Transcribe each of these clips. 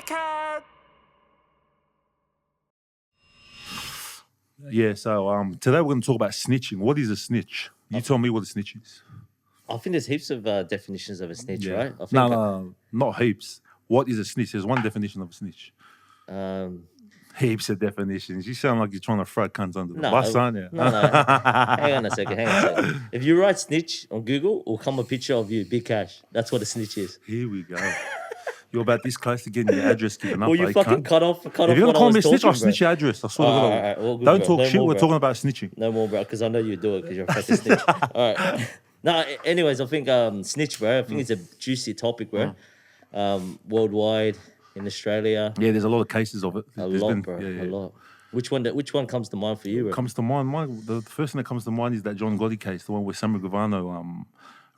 dickhead! Yeah, so today we're going to talk about snitching. What is a snitch? You tell me what a snitch is. I think there's heaps of definitions of a snitch, Yeah. right? I think No, not heaps. What is a snitch? There's one definition of a snitch. Heaps of definitions. You sound like you're trying to throw cunts under the bus, aren't you? No. Hang on a second. If you write snitch on Google, will come a picture of you, Big Kash. That's what a snitch is. Here we go. You're about this close to getting your address given up. Well, you fucking cut off. If you're going to call me a snitch, I'll snitch your address. I swear to God. All right, Don't bro. talk shit. More, We're bro. talking about snitching. No more, bro, because I know you do it because you're a fucking snitch. All right. No, anyways, I think snitch, bro. I think it's a juicy topic, bro. Worldwide, in Australia. Yeah, there's a lot of cases of it. A lot. Which one comes to mind for you, bro? Comes to mind. The first thing that comes to mind is that John Gotti case, the one where Samuel Gravano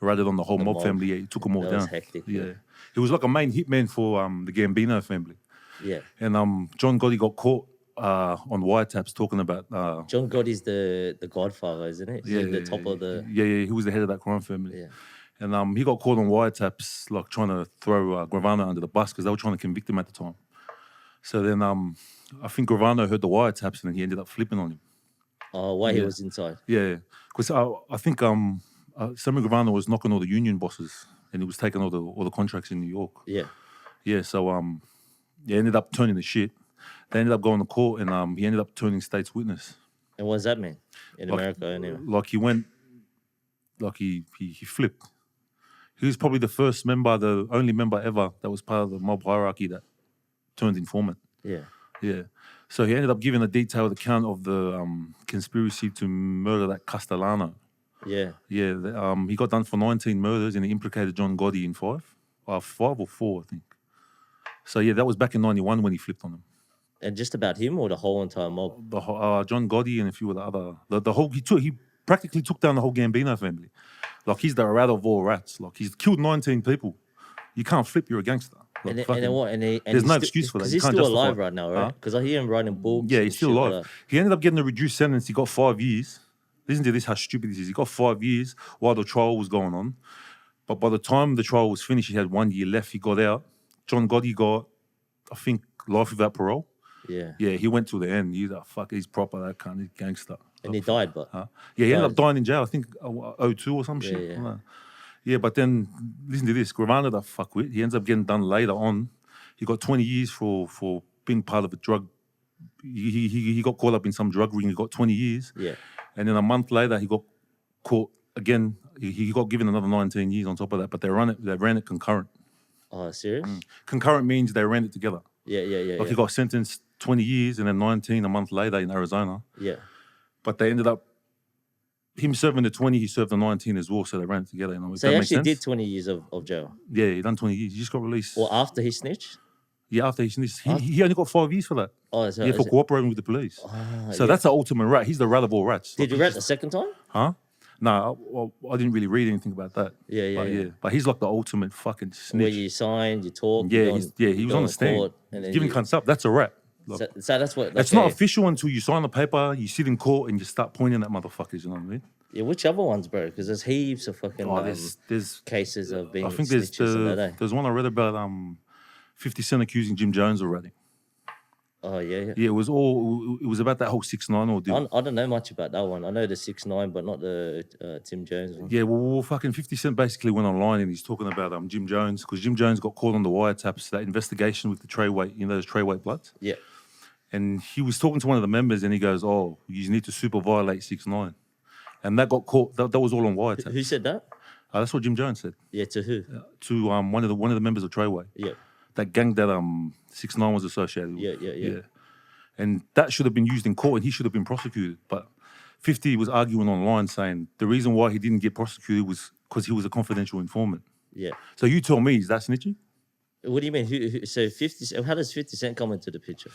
ratted on the whole mob family. Yeah, he took them all That down. was hectic. Yeah. He was like a main hitman for the Gambino family. Yeah. And John Gotti got caught on wiretaps talking about... John Gotti's the godfather, isn't it? Yeah, the top of the... Yeah, he was the head of that crime family. Yeah. And he got caught on wiretaps, like trying to throw Gravano under the bus because they were trying to convict him at the time. So then I think Gravano heard the wiretaps and then he ended up flipping on him. Oh, why he was inside? Yeah, because I think Samuel Gravano was knocking all the union bosses and he was taking all the contracts in New York. Yeah. Yeah, so he ended up turning the shit. They ended up going to court and he ended up turning state's witness. And what does that mean in America anyway? Like he went, like he flipped. He was probably the only member ever that was part of the mob hierarchy that turned informant. Yeah. Yeah. So he ended up giving a detailed account of the conspiracy to murder that Castellano. Yeah. Yeah. He got done for 19 murders and he implicated John Gotti in 5 or 4, I think. So yeah, that was back in 91 when he flipped on him. And just about him or the whole entire mob? The whole, John Gotti and a few of the other, he practically took down the whole Gambino family. Like he's the rat of all rats. Like he's killed 19 people. You can't flip, you're a gangster. Like, there's no excuse for that. Because he's still alive right now, right? Because I hear him writing books. Yeah, he's still alive. He ended up getting a reduced sentence. He got 5 years. Listen to this, how stupid this is. He got 5 years while the trial was going on. But by the time the trial was finished, he had 1 year left. He got out. John Gotti got, I think, life without parole. Yeah. Yeah, he went to the end. He's like, fuck, he's proper, that kind of gangster. And he died, but... Yeah, he ended up dying in jail, I think, 02 or some shit. Yeah. Yeah, but then, listen to this. Gravano, the fuckwit, he ends up getting done later on. He got 20 years for being part of a drug. He got caught up in some drug ring. He got 20 years. Yeah. And then a month later, he got caught again. He got given another 19 years on top of that, but they ran it concurrent. Oh, serious? Concurrent means they ran it together. Yeah. Like he got sentenced 20 years and then 19 a month later in Arizona. Yeah. But they ended up, him serving the 20, he served the 19 as well, so they ran it together. You know? So he actually did 20 years of jail? Yeah, he done 20 years. He just got released. Well, after he snitched? Yeah, after he snitched. He only got 5 years for that. Oh, so, for cooperating with the police. So that's the ultimate rat. He's the rat of all rats. Did you rat the second time? Huh? No, I didn't really read anything about that. Yeah. But he's like the ultimate fucking snitch. Where you signed, you talk. Yeah, he was on the stand. Giving cunts up. That's a rat. Like, so that's what... It's not official until you sign the paper, you sit in court, and you start pointing at motherfuckers, you know what I mean? Yeah, which other ones, bro? Because there's heaps of fucking there's cases of being I think there's one I read about 50 Cent accusing Jim Jones already. Oh, yeah. Yeah, it was about that whole 6ix9ine ordeal. I don't know much about that one. I know the 6ix9ine, but not the Tim Jones one. Yeah, well, fucking 50 Cent basically went online and he's talking about Jim Jones, because Jim Jones got caught on the wiretaps, that investigation with the tray weight, those tray weight bloods. Yeah. And he was talking to one of the members and he goes, oh, you need to super violate 6ix9ine. And that got caught, that was all on wiretaps. Who said that? That's what Jim Jones said. Yeah, to who? To one of the members of Treyway. Yeah. That gang that 6ix9ine was associated with. Yeah. And that should have been used in court and he should have been prosecuted. But 50 was arguing online saying the reason why he didn't get prosecuted was because he was a confidential informant. Yeah. So you tell me, is that snitching? What do you mean? So 50? How does 50 Cent come into the picture?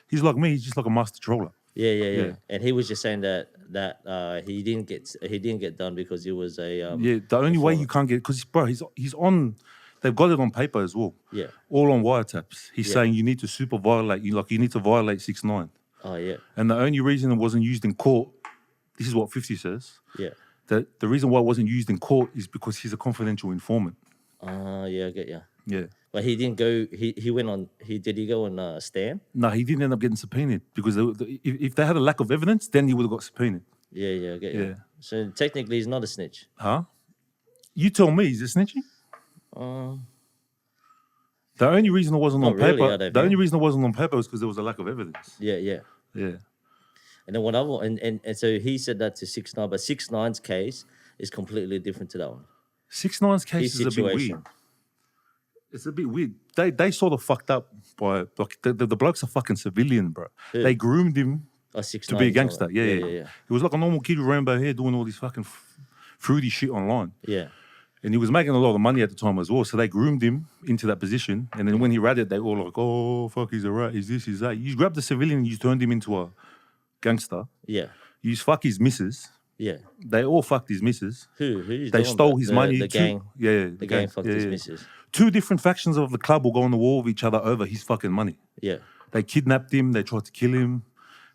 He's like me. He's just like a master troller. Yeah. And he was just saying that he didn't get done because he was a the only way you can't get, because bro, he's on. They've got it on paper as well. Yeah. All on wiretaps. He's saying you need to super violate. You need to violate 6ix9ine. Oh yeah. And the only reason it wasn't used in court, this is what 50 says. Yeah. That the reason why it wasn't used in court is because he's a confidential informant. Yeah, I get you. Yeah. But he didn't go. He went on. Did he go on stand? No, he didn't end up getting subpoenaed because if they had a lack of evidence, then he would have got subpoenaed. Yeah, I get you. Yeah. So technically, he's not a snitch. Huh? You tell me, is it snitching? Uh, The only reason it wasn't Not on really, paper. I don't The only think. reason it wasn't on paper was because there was a lack of evidence. yeah. Yeah. And then what other and so he said that to 6ix9ine, but 6ix9ine's case is completely different to that one. 6ix9ine's case His is a bit weird. situation. It's a bit weird. They sort of fucked up by like the bloke's a fucking civilian, bro. Who? They groomed him Oh, 6ix9ine. to be a you're talking gangster. about. Yeah. He was like a normal kid with rainbow hair doing all this fucking fruity shit online. Yeah. And he was making a lot of money at the time as well. So they groomed him into that position. And then when he ratted, they were all like, oh, fuck, he's a rat. He's this, he's that. You grabbed the civilian and you turned him into a gangster. Yeah. You fuck his missus. Yeah. They all fucked his missus. Who? Who's They talking stole about? his money. The gang. The gang fucked his missus. Two different factions of the club will go on the war with each other over his fucking money. Yeah. They kidnapped him. They tried to kill him.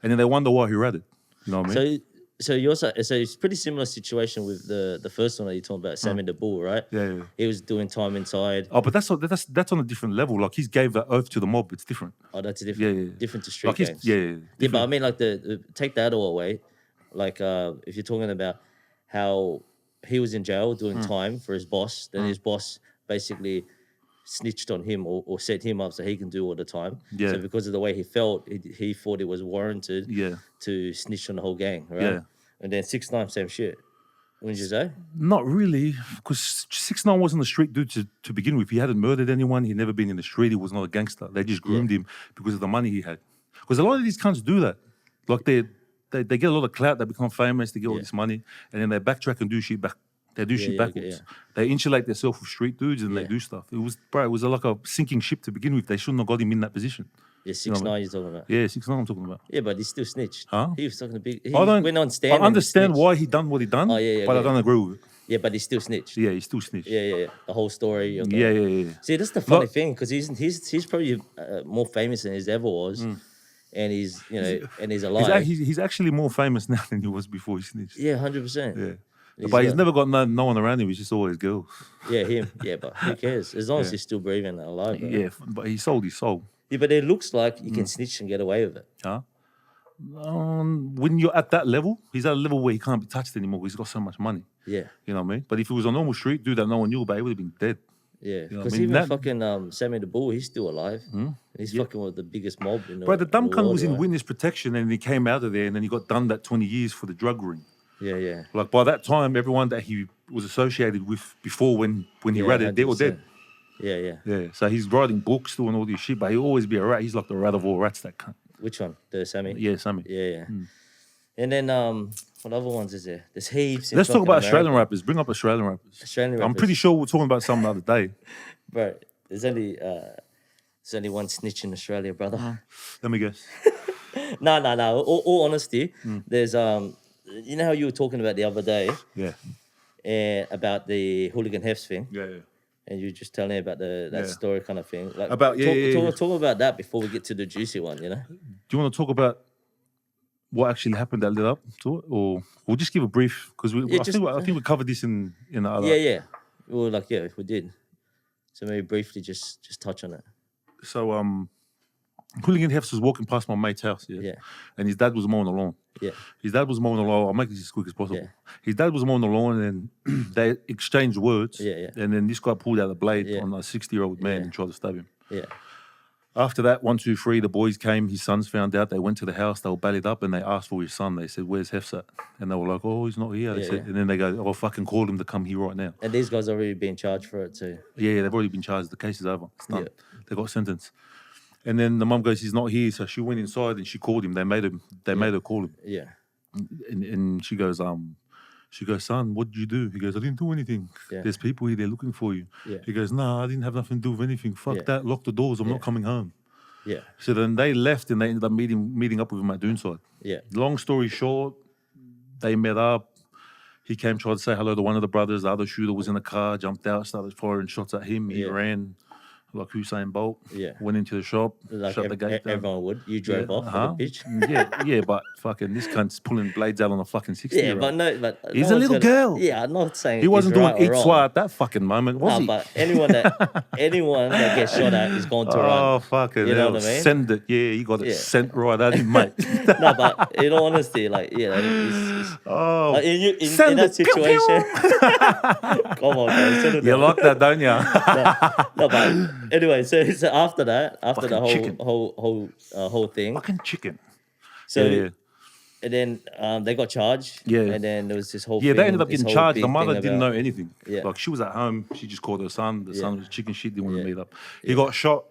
And then they wonder why he ratted. You know what I mean? So you also it's a pretty similar situation with the first one that you're talking about, Sammy the Bull, right? Yeah. He was doing time inside. Oh, but that's on a different level. Like, he gave that oath to the mob. It's different. Oh, that's a different, Yeah. different to street Like, gangs. Yeah, but I mean, like the take that all away. Like, if you're talking about how he was in jail doing time for his boss, then his boss basically snitched on him or set him up so he can do all the time. Yeah. So because of the way he felt, he thought it was warranted to snitch on the whole gang, right? Yeah. And then 6ix9ine, same shit. Wouldn't you say? Not really, because 6ix9ine wasn't a street dude to begin with. He hadn't murdered anyone. He'd never been in the street. He was not a gangster. They just groomed him because of the money he had. Because a lot of these cunts do that. Like, they get a lot of clout. They become famous. They get all this money, and then they backtrack and do shit back. They do shit backwards. They insulate themselves with street dudes and they do stuff. It was like a sinking ship to begin with. They shouldn't have got him in that position. Yeah, 6ix9ine you're talking about. Yeah, 6ix9ine I'm talking about. Yeah, but he still snitched. Huh? He was talking to big. He I don't. went on stand. I and understand snitched. why he done what he done. Oh, yeah, but I yeah. don't agree with it. Yeah, but he still snitched. Yeah, he still snitched. Yeah. The whole story. Okay. Yeah. See, that's the funny thing because he's probably more famous than he ever was, and he's and he's alive. He's actually more famous now than he was before he snitched. Yeah, 100%. Yeah. But he's never got no one around him. He's just always girls. Yeah, him. Yeah, but who cares? As long as he's still breathing and alive. Right? Yeah, but he sold his soul. Yeah, but it looks like you can snitch and get away with it. Huh? When you're at that level, he's at a level where he can't be touched anymore because he's got so much money. Yeah. You know what I mean? But if it was a normal street dude that no one knew about, he would have been dead. Yeah, know what I because mean? even fucking Sammy the Bull, he's still alive. He's fucking with the biggest mob in the But the dumb the cunt world, was in right? witness protection and he came out of there and then he got done that 20 years for the drug ring. Yeah. Like, by that time, everyone that he was associated with before when he ratted, they were dead. Yeah. So he's writing books, doing all this shit, but he'll always be a rat. He's like the rat of all rats, that cunt. Which one? The Sammy? Yeah, Sammy. Yeah. And then what other ones is there? There's heaps. Let's talk about Australian rappers. Bring up Australian rappers. Australian rappers. I'm pretty sure we're talking about some the other day. Bro, there's only one snitch in Australia, brother. Let me guess. No. All honesty, there's you know how you were talking about the other day Yeah. about the hooligan HEFS thing, Yeah. and you were just telling me about that story kind of thing. Like About- talk about that before we get to the juicy one. You know. Do you want to talk about what actually happened that led up to it, or we'll just give a brief because I think we covered this in the other. Yeah. Well, we did. So maybe briefly just touch on it. So hooligan Hefs was walking past my mate's house, and his dad was mowing the lawn. Yeah. His dad was mowing the lawn. I'll make this as quick as possible. Yeah. His dad was mowing the lawn, and they exchanged words. Yeah. And then this guy pulled out a blade on a 60-year-old man and tried to stab him. Yeah. After that, 1, 2, 3, the boys came. His sons found out. They went to the house. They were ballied up, and they asked for his son. They said, "Where's Hefs at?" And they were like, "Oh, he's not here." They said, and then they go, "Oh, fucking call him to come here right now." And these guys are already being charged for it too. Yeah, they've already been charged. The case is over. It's done. They got sentenced. And then the mum goes, "He's not here." So she went inside and she called him. They made her call him. Yeah. And she goes, "Son, what did you do?" He goes, "I didn't do anything. Yeah. There's people here. They're looking for you." Yeah. He goes, "Nah, I didn't have nothing to do with anything. Fuck that. Lock the doors. I'm not coming home." Yeah. So then they left and they ended up meeting up with him at Doonside. Yeah. Long story short, they met up. He came, tried to say hello to one of the brothers. The other shooter was in the car, jumped out, started firing shots at him. He ran. like Usain Bolt. Yeah. Went into the shop, Like shut the gate down. everyone would. You drove off Uh-huh. on the pitch. yeah, but fucking this cunt's pulling blades out on a fucking 60 Yeah, year old. but He's no a one's little gonna- girl. Yeah, I'm not saying He wasn't it's doing right or eat wrong. swat at that fucking moment, was Nah, he? but anyone that gets shot at is going to Oh, run. fucking You know hell. what I mean? Send it. Yeah, you got it Yeah. sent right at him, mate. No, but in all honesty, like, yeah, it's Oh, like in send that it. Pew, pew. situation. Come on, guys, send it You down. like that, don't you? No, but anyway, so after that, after the Fucking chicken. whole thing, Fucking chicken. so yeah. and then they got charged. Yeah. and then there was this whole Yeah, thing, they ended up this getting whole charged. The big mother thing didn't know about- anything. Yeah. Like, she was at home. She just called her son. The son was chicken shit. Didn't want to Yeah. meet up. He got shot.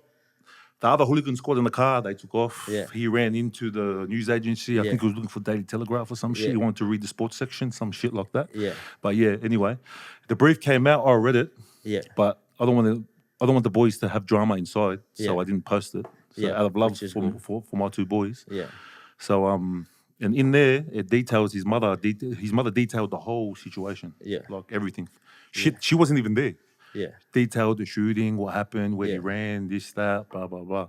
The other hooligan squad in the car, they took off. Yeah. He ran into the news agency. I Yeah. think he was looking for Daily Telegraph or some shit. Yeah. He wanted to read the sports section, some shit like that. Yeah. But yeah, anyway, the brief came out. I read it. Yeah. But I don't want the boys to have drama inside, so Yeah. I didn't post it. So Yeah, out of love which is for my two boys. Yeah. So and in there it details his mother. His mother detailed the whole situation. Yeah. Like everything. She wasn't even there. Yeah. Detailed the shooting, what happened, where he Yeah. ran, this, that, blah, blah, blah.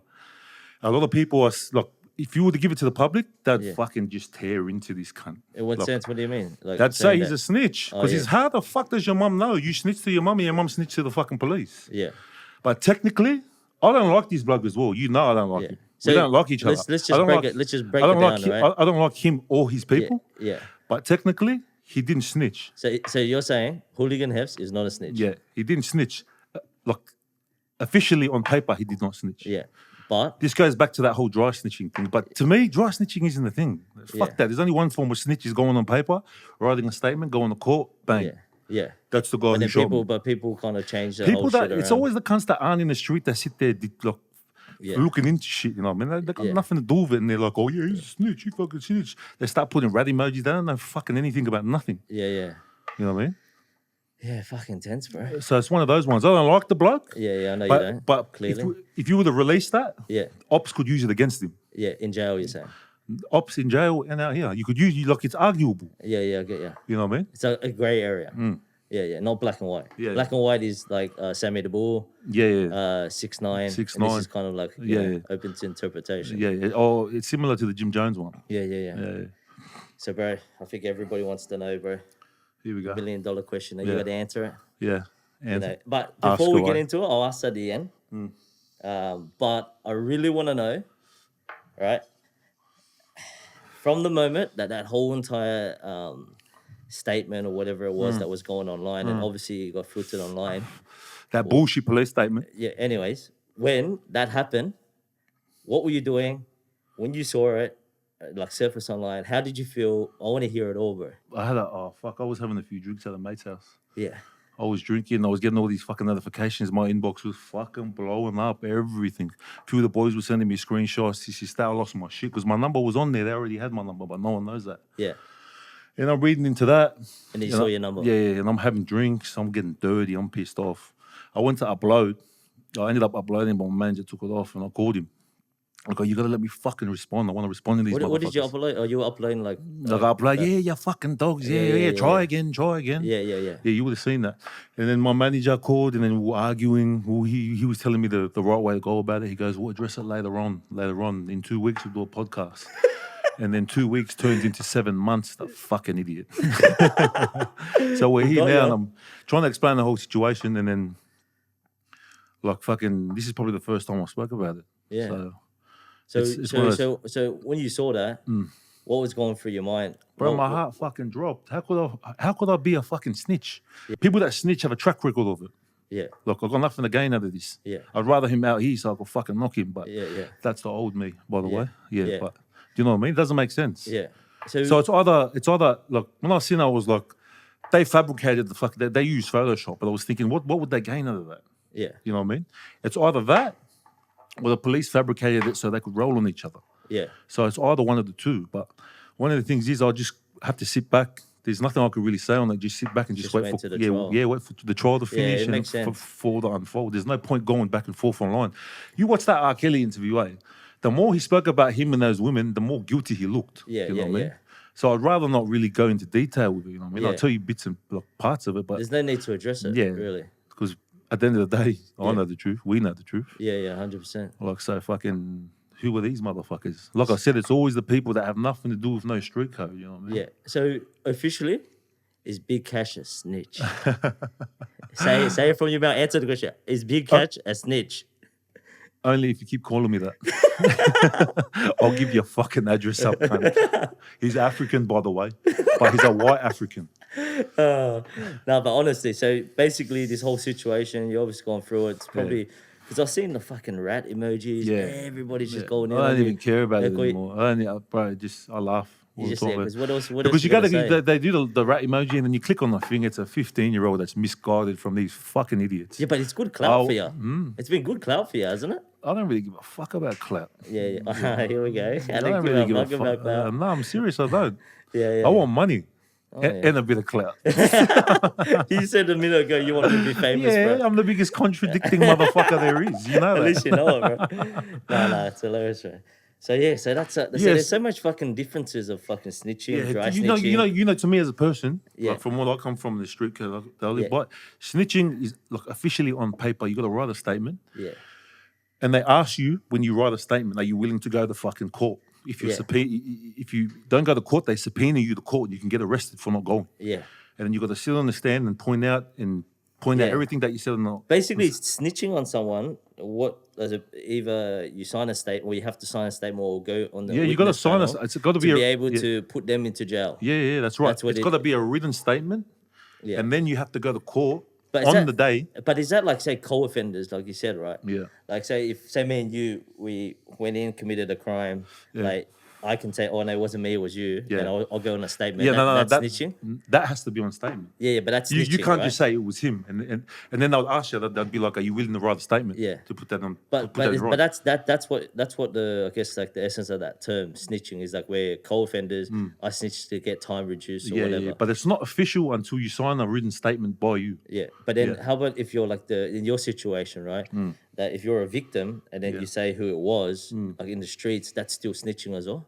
A lot of people are look. If you were to give it to the public, they'd Yeah. fucking just tear into this cunt. In what Like, sense? What do you mean? Like they'd say saying he's that- a snitch Oh, because yeah. how the fuck does your mum know? You snitch to your mum and your mum snitched to the fucking police. Yeah. But technically, I don't like this bloke as well. You know I don't like Yeah. him. So we don't like each other. let's just I don't break like- it. Let's just break I don't it like down, him, right? I don't like him or his people. Yeah. But technically, he didn't snitch. So you're saying hooligan HEFS is not a snitch? Yeah, he didn't snitch. Like officially on paper, he did not snitch. Yeah. But This goes back to that whole dry snitching thing. But to me, dry snitching isn't a thing. Fuck Yeah. that. There's only one form of snitch is going on paper, writing a statement, going to court, bang. yeah. Yeah. That's the guy And who then shot me. people kind of change the People whole that shit it's around. always the cunts that aren't in the street that sit there like, Yeah. looking into shit, you know what I mean? They got Yeah. nothing to do with it and they're like, oh yeah, he's a snitch, he fucking snitch. They start putting rat emojis, they don't know fucking anything about nothing. Yeah, yeah. You know what I mean? Yeah, fucking tense, bro. So it's one of those ones. I don't like the bloke. Yeah, yeah, I know you don't. But if clearly. if you were to release that, Yeah. ops could use it against him. Yeah, in jail, you're saying. Ops in jail and out here. You could use it like it's arguable. Yeah, yeah, I get you. You know what I mean? It's a grey area. Yeah, yeah, not black and white. Yeah. Black and white is like Sammy the Bull, Yeah, yeah. 6ix9ine. And 6ix9ine. this is kind of like Yeah, yeah. open to interpretation. Yeah, yeah. Oh, it's similar to the Jim Jones one. Yeah, yeah, yeah. Yeah, yeah. So, bro, I think everybody wants to know, bro. Here we go. $1 million question. Are Yeah. you got to answer it? Yeah. You And know? But ask before we away. get into it, I'll ask at the end. But I really want to know, right? From the moment that whole entire statement or whatever it was that was going online, and obviously it got filtered online. that bullshit police statement. Yeah. Anyways, when that happened, what were you doing when you saw it, like surface online? How did you feel? I want to hear it all, bro. I was having a few drinks at a mate's house. Yeah. I was drinking, I was getting all these fucking notifications. My inbox was fucking blowing up, everything. A few of the boys were sending me screenshots. This is that. I lost my shit because my number was on there. They already had my number, but no one knows that. Yeah. And I'm reading into that. And you you saw know, your number. Yeah, yeah, and I'm having drinks. I'm getting dirty. I'm pissed off. I went to upload. I ended up uploading, but my manager took it off, and I called him. I go, you gotta let me fucking respond. I want to respond to these What did you motherfuckers. upload? Are you uploading like? Like I upload, yeah, you fucking dogs. Yeah, Yeah, yeah, yeah, try yeah. again, try again. Yeah, yeah, yeah. Yeah, you would have seen that. And then my manager called, and then we were arguing. He was telling me the right way to go about it. He goes, we'll address it later on. Later on, in 2 weeks, we'll do a podcast. And then 2 weeks turns into 7 months. The fucking idiot. So we're here got now, ya. and I'm trying to explain the whole situation. And then, like, fucking, this is probably the first time I spoke about it. Yeah. So, it's one of those- So when you saw that, what was going through your mind? bro, What- my heart fucking dropped. How could I be a fucking snitch? People that snitch have a track record of it. Yeah, Look, I've got nothing to gain out of this. Yeah. I'd rather him out here so I could fucking knock him. But yeah, yeah, that's the old me, by the Yeah. way. Yeah, Yeah. but do you know what I mean? It doesn't make sense. yeah. So it's either look, when I seen it, I was like, they fabricated the fuck. They used Photoshop, but I was thinking, what would they gain out of that? yeah, You know what I mean? It's either that, or the police fabricated it so they could roll on each other. yeah, So it's either one of the two. But one of the things is I just have to sit back. There's nothing I could really say on it. Just sit back and just Just wait wait for to the trial. wait for the trial to finish it and makes for, sense. for the unfold. There's no point going back and forth online. You watch that R. Kelly interview, eh? The more he spoke about him and those women, the more guilty he looked. Yeah, you know yeah, what I mean? yeah. So I'd rather not really go into detail with it. You know what I mean? Yeah. I'll tell you bits and like, parts of it, but There's no need to address it. yeah, really. because at the end of the day, I Yeah. know the truth. We know the truth. Yeah, 100%. Like, so fucking, who are these motherfuckers? Like I said, it's always the people that have nothing to do with no street code. You know what I mean? Yeah. So officially, is Big Kash a snitch? say it from your mouth. Answer the question. Is Big Kash a snitch? Only if you keep calling me that. I'll give you a fucking address up, cunt. He's African, by the way, but he's a white African. No, but honestly, so basically, this whole situation, you're obviously going through it. It's probably because I've seen the fucking rat emojis. Yeah. Everybody's just going in. I on don't you. even care about it Like, anymore. Bro, I laugh. all You the just time, say, because what else? because you gotta gotta, say? they do the rat emoji and then you click on the thing. It's a 15-year-old that's misguided from these fucking idiots. Yeah, but it's good clout Oh, for you. It's been good clout for you, hasn't it? I don't really give a fuck about clout. Yeah. Here we go. I I don't don't give really a give a fuck about fuck. clout. No, I'm serious. I don't. Yeah. I want money yeah. and a bit of clout. You said a minute ago you wanted to be famous, Yeah, bro. I'm the biggest contradicting motherfucker there is. You know At that. least you know it, bro. No, it's hilarious, bro. So yeah, so that's so Yes. there's so much fucking differences of fucking snitching, dry you know, snitching. to me as a person, Yeah. like from what I come from, the street code, Yeah. but snitching is like officially on paper. You got to write a statement, Yeah, and they ask you when you write a statement, are you willing to go to fucking court? If you Yeah. if you don't go to court, they subpoena you to court. You can get arrested for not going, yeah. and then you got to sit on the stand and point out Yeah. everything that you said. Basically, snitching on someone. What does it? Either you sign a statement, or you have to sign a statement, or go on the Yeah, you got to witness sign us. panel It's got to to be be able yeah. to put them into jail. Yeah, that's right. That's what It's it- got to be a written statement, Yeah, and then you have to go to court But is on that- the day. But is that like say co-offenders, like you said, right? Yeah. Like say me and you, we went in, committed a crime. Yeah. Like I can say, oh no, it wasn't me, it was you. Yeah. And I'll go on a statement. Yeah, no, that's that snitching. That has to be on statement. Yeah, but that's You snitching, can't right? just say it was him, and then they'll ask you. They'd be like, "Are you willing to write a statement?" Yeah. To put that on. But put that but, right. but that's what the I guess like the essence of that term snitching is, like where co-offenders are snitched to get time reduced or whatever. Yeah. But it's not official until you sign a written statement by you. Yeah, but then Yeah. how about if you're like in your situation, right? That if you're a victim and then you say who it was, like in the streets, that's still snitching as well.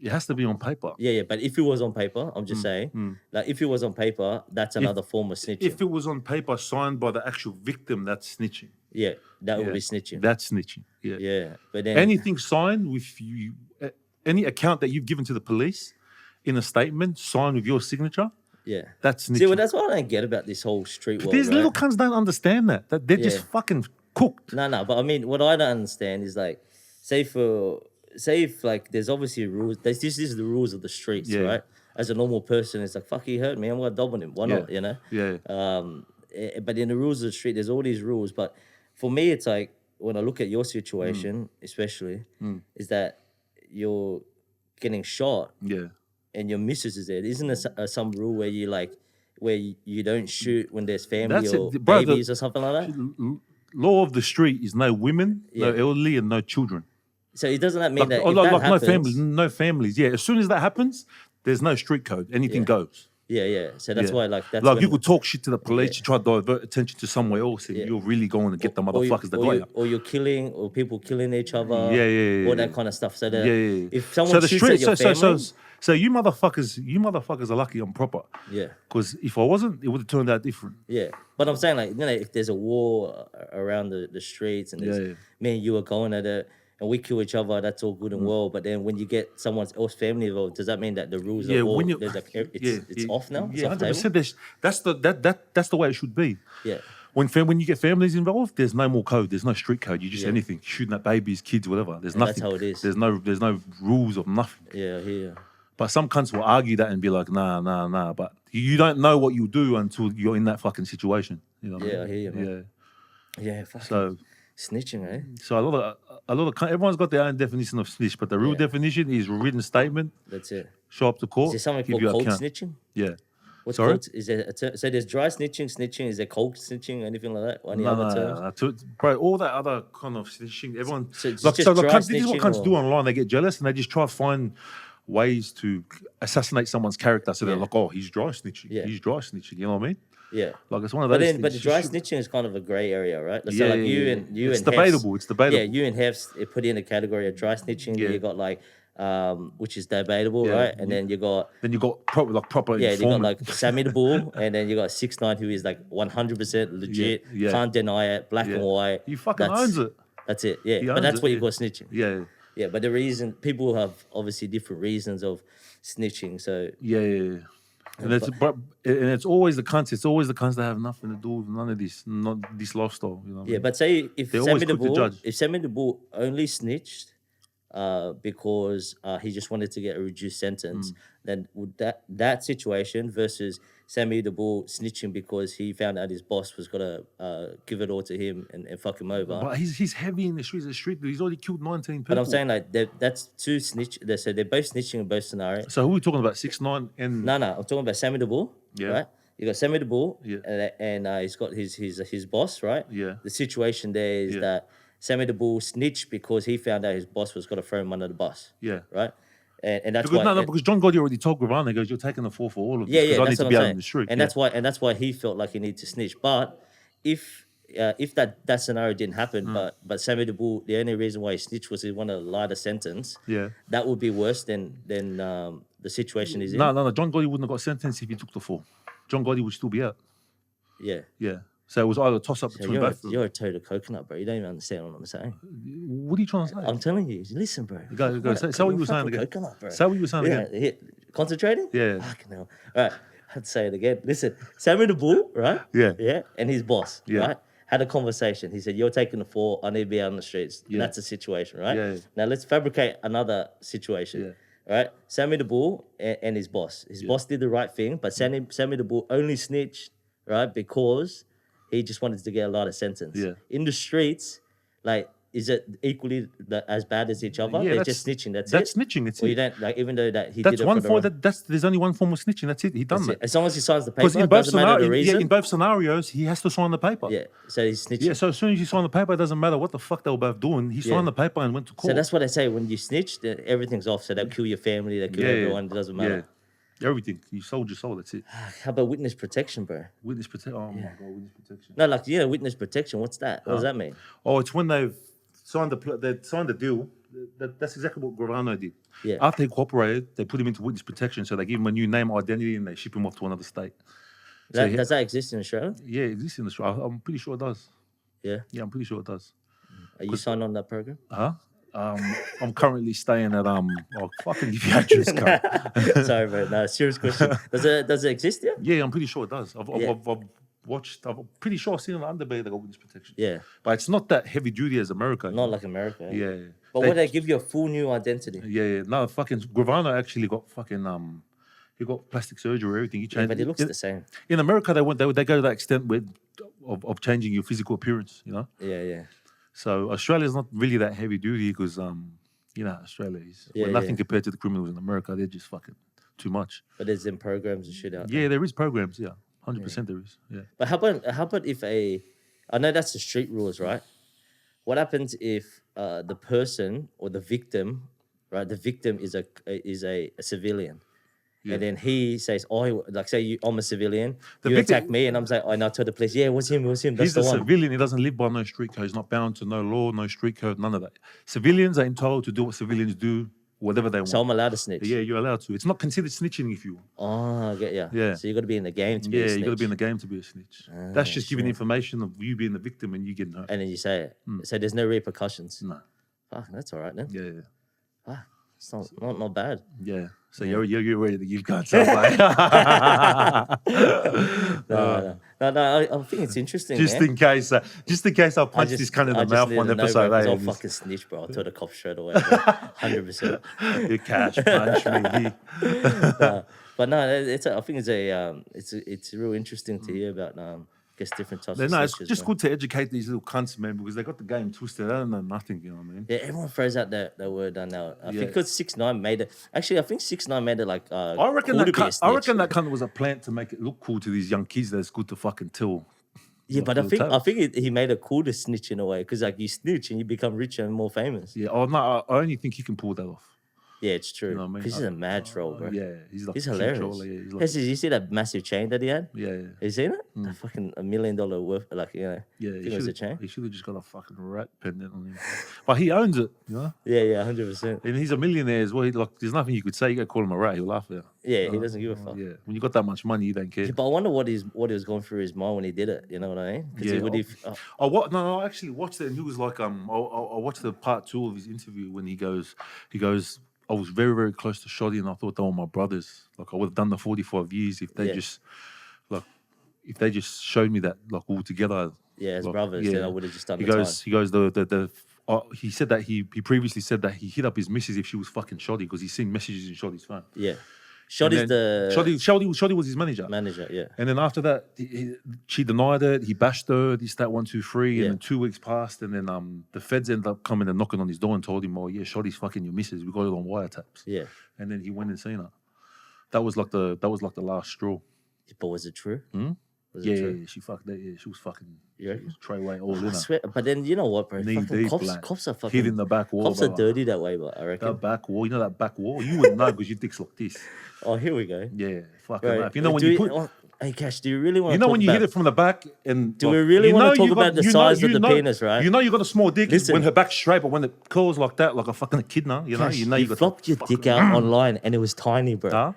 It has to be on paper. Yeah. But if it was on paper, I'm just saying, like if it was on paper, that's another form of snitching. If it was on paper signed by the actual victim, that's snitching. Yeah, that would Yeah. be snitching. That's snitching. Yeah. Yeah, but then Anything signed with you, any account that you've given to the police in a statement signed with your signature, yeah. that's snitching. See, well, that's what I don't get about this whole street world. These right? little cunts don't understand that they're just Yeah. fucking cooked. No, but I mean, what I don't understand is like, say if like there's obviously rules. This is the rules of the streets, Yeah. right? As a normal person, it's like fuck, he hurt me. I'm gonna dob on him. Why not? Yeah. You know. Yeah. But in the rules of the street, there's all these rules. But for me, it's like when I look at your situation, especially, is that you're getting shot Yeah. and your missus is there. Isn't there some rule where you don't shoot when there's family That's it. or Bro, the- babies or something like that? Law of the street is no women, no Yeah. elderly, and no children. So it doesn't that mean that if like that no happens, families, no families. Yeah, as soon as that happens, there's no street code. Anything Yeah. goes. Yeah. So that's Yeah. why like that's like when, you could talk shit to the police, Yeah. you try to divert attention to somewhere else, and Yeah. you're really going to get the or you- motherfuckers that got you. or you're killing or people killing each other. Yeah, all that yeah. kind of stuff. So that Yeah. if someone shoots at your family, So you motherfuckers are lucky I'm proper. yeah. Because if I wasn't, it would have turned out different. Yeah, but I'm saying like if there's a war around the streets and there's, Yeah. me and you are going at it and we kill each other, that's all good and well. But then when you get someone else's family involved, does that mean that the rules are all there's like it's off now? It's Yeah, off table? 100%. That's the way it should be. Yeah, When you get families involved, there's no more code. There's no street code. You just anything shooting at babies, kids, whatever. There's And nothing. that's how it is. There's no rules of nothing. yeah, yeah. But some cunts will argue that and be like, nah. But you don't know what you do until you're in that fucking situation. You know what Yeah, I I mean? hear you, man. Yeah, fucking So snitching, eh? a lot of everyone's got their own definition of snitch, but the real Yeah. definition is written statement, That's it. show up to court, Is there something give called you a cold account. snitching? Yeah. What's Sorry? cold? Is there so there's dry snitching? Is there cold snitching? Anything like that? Any other terms? No. Bro, all that other kind of snitching, everyone. So it's like, just so dry cunts, this is what snitching cunts or- do online. They get jealous and they just try to find ways to assassinate someone's character. So they're Yeah. like, oh, he's dry snitching. Yeah. He's dry snitching. You know what I mean? Yeah. Like it's one of But those then, things. but the You dry should- snitching is kind of a grey area, right? So Yeah, like yeah, you yeah. and It's Hefs- debatable. It's debatable. Yeah, you and Hefs put in a category of dry snitching. Yeah. You got like which is debatable, Yeah, right? And then you got Then you got proper you got informant. like Sammy the Bull, and then you got 6ix9ine, who is like 100% legit, yeah. can't deny it, black Yeah. and white. He fucking owns it. That's it, yeah. He But owns that's it, what you yeah. call snitching. Yeah. Yeah, but the reason people have obviously different reasons of snitching. So Yeah. And it's always the cunts. It's always the cunts that have nothing to do with none of this, not this lifestyle. You know. What I yeah, mean? but say if They're Sammy always the quick to Bull, judge. if Sammy the Bull only snitched because he just wanted to get a reduced sentence, then would that situation versus Sammy the Bull snitching because he found out his boss was gonna give it all to him and fuck him over. But he's heavy in the streets. He's already killed 19 people. But I'm saying like that's two snitch. So they're both snitching in both scenarios. So who are we talking about? 6ix9ine and No, I'm talking about Sammy the Bull. Yeah. Right. You got Sammy the Bull. Yeah. And he's got his boss. Right. Yeah. The situation there is that Sammy the Bull snitched because he found out his boss was gonna throw him under the bus. Yeah. Right. And that's because, why. because John Gotti already told Gravano, he goes, "You're taking the fall for all of this." Yeah, because I need that's to what be I'm out saying. in the street. And that's why he felt like he needed to snitch. But if that scenario didn't happen, but Sammy the Bull, the only reason why he snitched was he wanted a lighter sentence. Yeah. That would be worse than the situation he's in. No. John Gotti wouldn't have got sentenced if he took the fall. John Gotti would still be out. Yeah. Yeah. So it was either a toss up between both. You're a total coconut, bro. You don't even understand what I'm saying. What are you trying to say? I'm telling you. Listen, bro. Go. Say what you were saying again. Coconut, bro. Say what you were saying again. Yeah. Concentrating? Yeah. Fucking hell. All right. I'd say it again. Listen, Sammy the Bull, right? Yeah. Yeah. And his boss, Yeah. right? Had a conversation. He said, "You're taking the fall. I need to be out on the streets." Yeah. That's a situation, right? Yeah. Now let's fabricate another situation. Yeah. Right? Sammy the Bull and his boss. His boss did the right thing, but Sammy the Bull only snitched, right? Because he just wanted to get a lot of sentence. Yeah. In the streets, like, is it equally as bad as each other? Yeah, They're that's- just snitching. That's That's it. snitching. It's Or you it. don't like, even though that he That's did it one for the form. wrong- There's only one form of snitching. That's it. He done That's that. it. As long as he signs the paper, Because it doesn't matter the reason. in both scenarios, he has to sign the paper. Yeah, so he's snitching. Yeah, so as soon as you sign the paper, it doesn't matter what the fuck they were both doing. He signed the paper and went to court. So that's what I say. When you snitch, then everything's off. So they'll kill your family, they'll kill everyone. It doesn't matter. Yeah, everything. You sold your soul. That's it. How about witness protection, bro? Witness protection. Oh my god, witness protection. No, like witness protection. What's that? What does that mean? Oh, it's when they've signed the deal. That's exactly what Gravano did. Yeah. After he cooperated, they put him into witness protection. So they give him a new name, identity, and they ship him off to another state. Does that exist in Australia? Yeah, it exists in Australia. I'm pretty sure it does. Yeah. Yeah, I'm pretty sure it does. Are you signed on that program? Huh? I'm currently staying at oh fucking give you address, cunt. Sorry, bro. No, serious question. Does it exist here? Yeah, I'm pretty sure it does. I've watched. I'm pretty sure I've seen on the Underbay they got witness protection. Yeah. But it's not that heavy duty as America. Not like America. Yeah. But would they give you a full new identity? Yeah. No, fucking Gravano actually got fucking he got plastic surgery, everything. He Yeah, changed. but it looks the same. In America, they go to that extent of changing your physical appearance. You know. Yeah. So Australia's not really that heavy duty because Australia is nothing compared to the criminals in America. They're just fucking too much. But there's them programs and shit out there. Yeah, there is programs. Yeah, 100% there is. Yeah. But how about if I know that's the street rules, right? What happens if the person or the victim, right? The victim is a civilian. Yeah. And then he says, "Oh, like say I'm a civilian. The You victim- attack me, and I'm like, I tell the police, yeah, it was him. That's He's the a one." civilian. He doesn't live by no street code. He's not bound to no law, no street code, none of that. Civilians are entitled to do what civilians do, whatever they want. So I'm allowed to snitch. Yeah, you're allowed to. It's not considered snitching if you want. Oh, I get ya. Yeah. So you got to be in the game to be a Yeah, snitch. you got to be in the game to be a snitch. That's just giving information of you being the victim and you getting hurt. And then you say it. So there's no repercussions. No. Fuck, that's all right then. Yeah. Ah, it's not bad. Yeah. So you're ready to give guns up, like. No. I think it's interesting. Just man. in case I punch this cunt in the mouth one episode. I'll Eh? fucking snitch, bro. I'll tell the cops straight away. 100%. You cash punch me. But no, I think it's real interesting to hear about guess different types of No, it's snitches, just man. good to educate these little cunts, man, because they got the game twisted. They don't know nothing, you know what I mean? Yeah, everyone throws out that word now. I Yeah. think because 6ix9ine made it. Actually, I think 6ix9ine made it like. I reckon cool that to be a snitch. that cunt was a plant to make it look cool to these young kids. That it's good to fucking tell. Yeah, but to the I think he made it cool to snitch in a way because like you snitch and you become richer and more famous. Yeah. Oh no, I only think he can pull that off. Yeah, it's true. You know what I mean? Because he's a mad troll, bro. Yeah, he's like He's a true hilarious. troller, yeah, he's like, Did you see that massive chain that he had? yeah. Have you seen it? The fucking $1 million worth, like, Yeah, think it was a chain. he should have just got a fucking rat pendant on him. But he owns it, you know? Yeah, 100%. And he's a millionaire as well. Like, there's nothing you could say. You got to call him a rat, he'll laugh at you. Yeah, he doesn't give a fuck. Yeah, when you got that much money, you don't care. Yeah, but I wonder what he was going through his mind when he did it. You know what I mean? Yeah. Oh, I actually watched it, and he was like, I watched the part 2 of his interview when he goes, I was very, very close to Shoddy, and I thought they were my brothers. Like, I would have done the 45 years if they just showed me that, like, all together. Yeah, as like, brothers, then I would have just done he the goes, time. He goes, he said that he previously said that he hit up his missus if she was fucking Shoddy because he's seen messages in Shoddy's phone. Yeah. Shoddy was his manager. Yeah. And then after that, she denied it. He bashed her. This, that, 1, 2, 3. Yeah. And then 2 weeks passed. And then the feds ended up coming and knocking on his door and told him, "Oh yeah, Shoddy's fucking your missus. We got it on wiretaps." Yeah. And then he went and seen her. That was like the last straw. But was it true? Was Yeah, it true? yeah, she fucked that. Yeah, she was fucking. You She reckon? was Treyway all in I her. swear, but then you know what, bro? Knee Fucking deep, cops are fucking. hid in the back wall. Cops are brother. dirty that way, but I reckon. That back wall, you know that back wall. You wouldn't know because your dick's like this. Oh, here we go. Yeah, fucking. Right. Life. You know when you put. Hey, Cash, do you really want to You know talk when you about, hit it from the back and Do we really you wanna know talk you about the you size of you the penis, right? You know you got a small dick Listen. when her back's straight, but when it curls like that, like a fucking echidna, you know, Cash, you know you got flopped your dick out online and it was tiny, bro. Huh?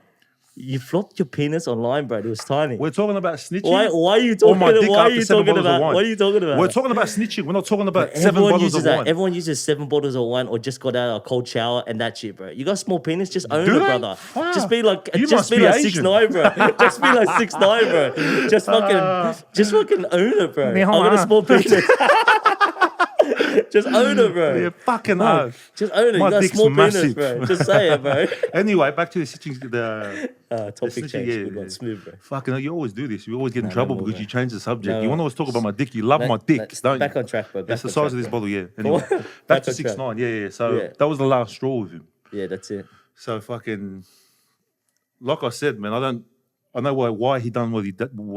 You flopped your penis online, bro. It was tiny. We're talking about snitching. Why are you or talking my dick Why are after you 7 talking bottles of about? wine. What are you talking about? We're talking about snitching. We're not talking about 7 Everyone bottles uses of that. wine. Everyone uses 7 bottles of wine or just got out of a cold shower and that shit, bro. You got a small penis, just own Do it, they? brother. Wow. Just be like, You just must be be like Asian. 6ix9ine, bro. Just be like 6ix9ine, bro. Just fucking own it, bro. I got a small penis. Just own it, bro. Yeah, fucking No, oath. just own it. My You got a dick's small penis, massive. bro. Just say it, bro. Anyway, back to the snitching. Topic snitching, change. yeah, Good one. yeah. Smooth, bro. Fucking, you always do this. You always get in No, trouble no more, because bro. you change the subject. No, you want to always talk about my dick. You love my dick, don't you? Back on track, bro. That's the Back size on of this track, bottle, yeah. Come Anyway, on. back Back to on track. 6ix9ine, yeah. So Yeah. that was the last straw with him. bro. Yeah, that's it. So fucking, like I said, man, I know why he done what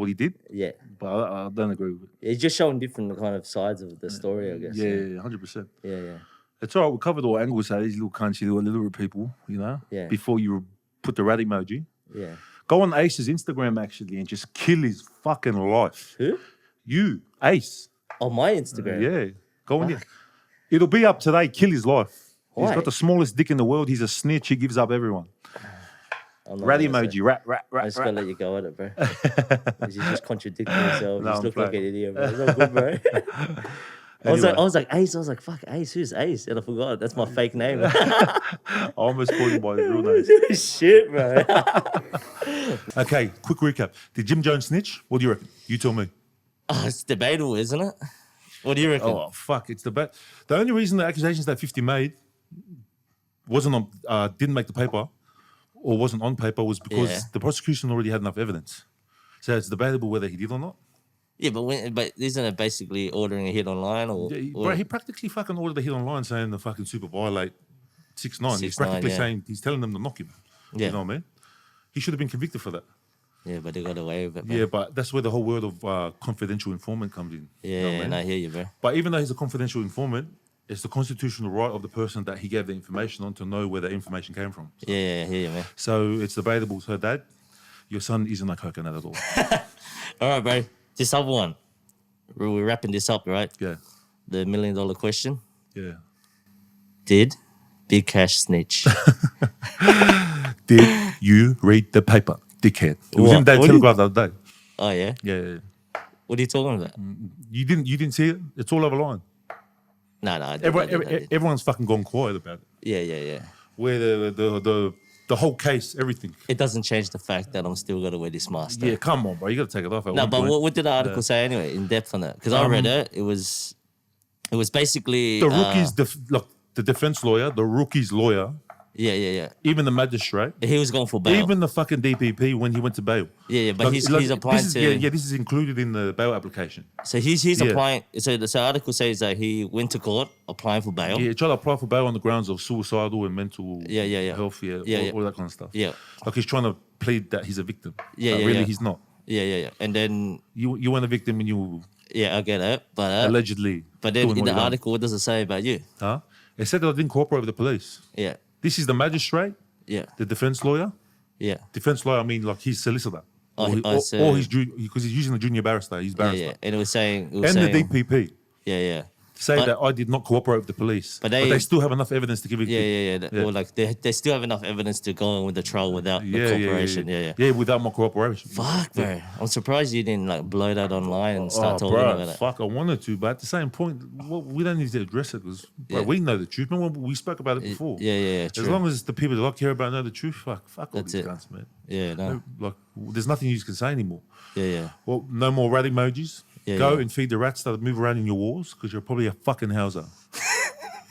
he did, Yeah. but I don't agree with it. It's just showing different kind of sides of the story, I guess. Yeah, 100%. Yeah. It's all right. We covered all angles. These little cunty, little people, you know. Yeah. Before you put the rat emoji, Yeah. go on Ace's Instagram actually and just kill his fucking life. Who? You, Ace. On my Instagram. Yeah. Go on. It'll be up today. Kill his life. Why? He's got the smallest dick in the world. He's a snitch. He gives up everyone. I'm not Rat gonna say- emoji. Rat. I'm just gonna let you go at it, bro. 'Cause you just contradicting yourself. No, You just I'm look like an playing. idiot, bro. It's all good, bro. I was like Ace. I was like, fuck Ace. Who's Ace? And I forgot. That's my fake name. I almost called him by his real name. Shit, bro. Okay, quick recap. Did Jim Jones snitch? What do you reckon? You tell me. Oh, it's debatable, isn't it? What do you reckon? Oh, fuck. It's the only reason the accusations that 50 made didn't make the paper or wasn't on paper was because Yeah. the prosecution already had enough evidence. So it's debatable whether he did or not. Yeah, but isn't it basically ordering a hit online or? Yeah, or bro, he practically fucking ordered a hit online saying the fucking super violate 6ix9ine. He's 6ix9ine, practically yeah. saying, he's telling them to knock him. Yeah. You know what I mean? He should have been convicted for that. Yeah, but they got away with it. Bro. Yeah, but that's where the whole word of confidential informant comes in. Yeah, You know what I and mean? I hear you, bro. But even though he's a confidential informant, it's the constitutional right of the person that he gave the information on to know where the information came from. Yeah, I hear you, man. So it's debatable. So, Dad, your son isn't a coconut at all. All right, bro. This other one. We're wrapping this up, right? Yeah, The $1 million question. yeah. Did Big Kash snitch? Did you read the paper, dickhead? It was What? in the What Telegraph the other day. Oh, yeah? Yeah. What are you talking about? You didn't see it? It's all over line. No, I didn't. Everyone's fucking gone quiet about it. Yeah. Where the whole case, everything. It doesn't change the fact that I'm still going to wear this mask. Yeah, come on, bro. You got to take it off. At No, one but point. what did the article say anyway, in depth on it? Because I read it. It was basically... The rookie's, the defense lawyer, the rookie's lawyer, Yeah. even the magistrate, He was going for bail. even the fucking DPP when he went to bail. Yeah, but Like- he's like, applying this is, to... Yeah, this is included in the bail application. So he's Yeah. applying... So the article says that he went to court applying for bail. Yeah, he tried to apply for bail on the grounds of suicidal and mental Yeah. health, Yeah. all that kind of stuff. Yeah. Like he's trying to plead that he's a victim. Yeah, But yeah, really yeah. he's not. Yeah. And then... You weren't a victim when you Yeah, I get it. But allegedly then doing in what the you done. article, what does it say about you? Huh? It said that I didn't cooperate with the police. Yeah. This is the magistrate, Yeah. the defense lawyer. Yeah. Defense lawyer, I mean like his solicitor. So- Or his because he's using the junior barrister, his Yeah, barrister. yeah. And it was saying... And the DPP. Yeah, yeah. Say But- that I did not cooperate with the police. But But they- they still have enough evidence to give it. Yeah. Or like they still have enough evidence to go on with the trial without the corporation. Yeah. Yeah, without my cooperation. Fuck, bro. I'm surprised you didn't like blow that online and start talking bro, about it. fuck, I wanted to, but at the same point, we don't need to address it because Yeah. we know the truth. Remember, we spoke about it before. Yeah, As true. long as the people that I care about know the truth, fuck all That's these it. cunts, man. Yeah, no. Like, there's nothing you can say anymore. Yeah. Well, no more rat emojis. Yeah, Go yeah. and feed the rats that move around in your walls because you're probably a fucking houser.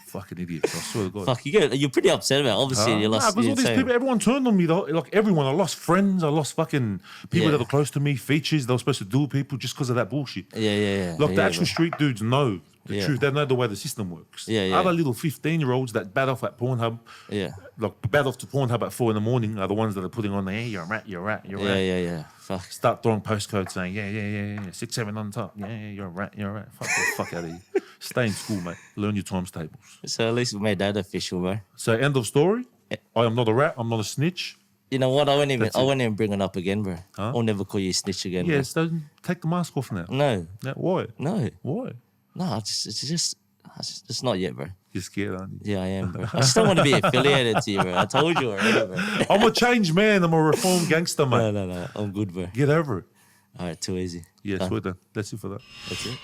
Fucking idiots, I swear to God. Fuck, you're pretty upset about it. Obviously, you lost... because all these people, everyone turned on me. Like everyone, I lost friends. I lost fucking people Yeah. that were close to me. Features that were supposed to do with people just because of that bullshit. Yeah. Like the Yeah, actual bro. street dudes know the Yeah. truth. They know the way the system works. Yeah. Other little 15-year-olds that bat off at Pornhub, Yeah. like bat off to Pornhub at 4 a.m, are the ones that are putting on the, hey, you're a rat, you're a rat, you're a rat. Yeah. Fuck. Start throwing postcodes saying, yeah, 6, 7 on top. Yeah, you're a rat, you're a rat. Fuck the fuck out of here. Stay in school, mate. Learn your times tables. So at least we made that official, bro. So end of story. I am not a rat. I'm not a snitch. You know what? I won't That's it. even bring it up again, bro. Huh? I'll never call you a snitch again. Yeah, Bro. so take the mask off now. No. Why? No. Why? It's just not yet, bro. You're scared, aren't you? Yeah, I am, bro. I just don't want to be affiliated to you, bro. I told you already, bro. I'm a changed man. I'm a reformed gangster, mate. No. I'm good, bro. Get over it. All right, too easy. Yes, Done. we're done. That's it for that. That's it.